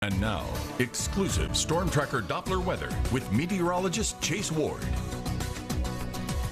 And now, exclusive Storm Tracker Doppler weather with meteorologist Chase Ward.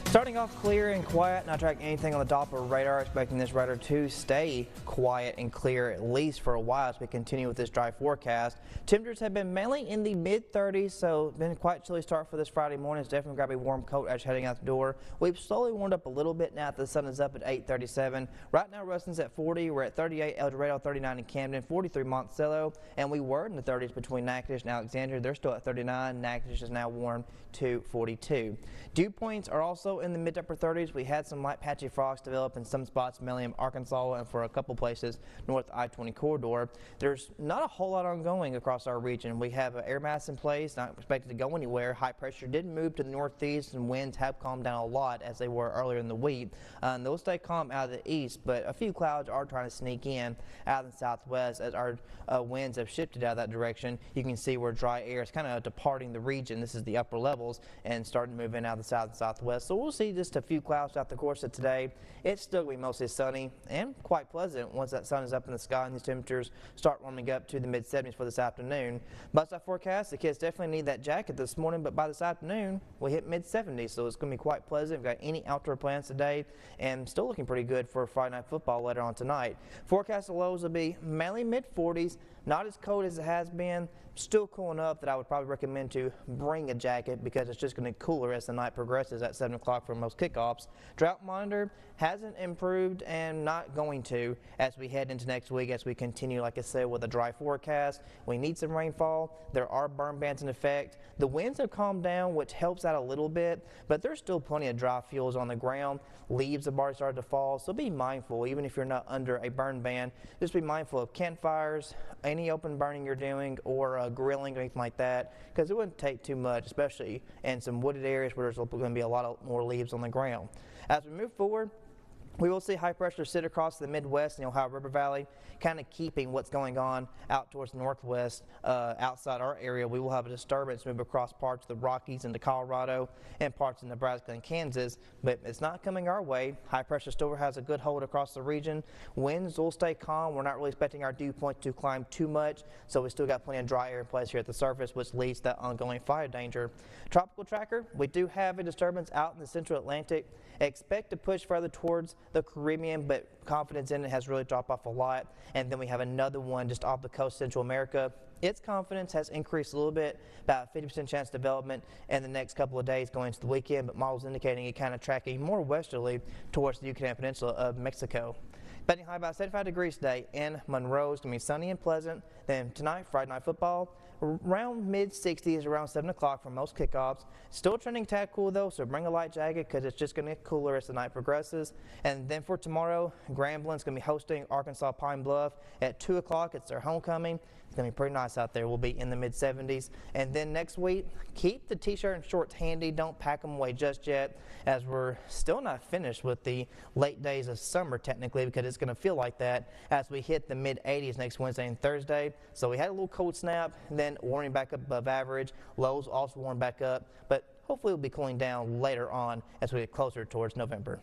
Starting off clear and quiet, not tracking anything on the Doppler radar, expecting this radar to stay quiet and clear at least for a while as we continue with this dry forecast. Temperatures have been mainly in the mid-30s, so been quite chilly start for this Friday morning. It's definitely grab a warm coat as you're heading out the door. We've slowly warmed up a little bit now that the sun is up at 8:37. Right now, Ruston's at 40. We're at 38 El Dorado, 39 in Camden, 43 Monticello, and we were in the 30s between Natchitoches and Alexandria. They're still at 39. Natchitoches is now warm to 42. Dew points are also in the mid to upper 30s. We had some light patchy frost develop in some spots, mainly in Arkansas and for a couple places north I-20 corridor. There's not a whole lot ongoing across our region. We have an air mass in place, not expected to go anywhere. High pressure did move to the northeast and winds have calmed down a lot as they were earlier in the week. They'll stay calm out of the east, but a few clouds are trying to sneak in out of the southwest as our winds have shifted out that direction. You can see where dry air is kind of departing the region. This is the upper levels and starting to move in out of the south and southwest. So we'll see just a few clouds throughout the course of today. It's still going to be mostly sunny and quite pleasant once that sun is up in the sky and these temperatures start warming up to the mid-70s for this afternoon. But that forecast, the kids definitely need that jacket this morning, but by this afternoon we hit mid-70s, so it's going to be quite pleasant. We've got any outdoor plans today and still looking pretty good for Friday night football later on tonight. Forecast of lows will be mainly mid-40s, not as cold as it has been, still cool enough that I would probably recommend to bring a jacket because it's just going to get cooler as the night progresses at 7 o'clock for most kickoffs. Drought monitor hasn't improved and not going to as we head into next week as we continue, like I said, with a dry forecast. We need some rainfall. There are burn bans in effect. The winds have calmed down, which helps out a little bit, but there's still plenty of dry fuels on the ground. Leaves have already started to fall, so be mindful, even if you're not under a burn ban, just be mindful of campfires, any open burning you're doing, or grilling or anything like that, because it wouldn't take too much, especially in some wooded areas where there's going to be a lot of more leaves on the ground. As we move forward, we will see high pressure sit across the Midwest and the Ohio River Valley, kind of keeping what's going on out towards the northwest outside our area. We will have a disturbance move across parts of the Rockies into Colorado and parts of Nebraska and Kansas, but it's not coming our way. High pressure still has a good hold across the region. Winds will stay calm. We're not really expecting our dew point to climb too much, so we still got plenty of dry air in place here at the surface, which leads to that ongoing fire danger. Tropical tracker, we do have a disturbance out in the central Atlantic. Expect to push further towards the Caribbean, but confidence in it has really dropped off a lot. And then we have another one just off the coast, Central America. Its confidence has increased a little bit, about 50% chance of development in the next couple of days going into the weekend, but models indicating it kind of tracking more westerly towards the Yucatan Peninsula of Mexico. Betting high about 75 degrees today in Monroe. It's going to be sunny and pleasant. Then tonight, Friday night football, around mid-60s, around 7 o'clock for most kickoffs. Still trending tad cool though, so bring a light jacket because it's just going to get cooler as the night progresses. And then for tomorrow, Gramblin's going to be hosting Arkansas Pine Bluff at 2 o'clock. It's their homecoming. It's going to be pretty nice out there. We'll be in the mid-70s. And then next week, keep the t-shirt and shorts handy. Don't pack them away just yet, as we're still not finished with the late days of summer technically, because it's going to feel like that as we hit the mid-80s next Wednesday and Thursday. So we had a little cold snap, then warming back up above average. Lows also warm back up, but hopefully we'll be cooling down later on as we get closer towards November.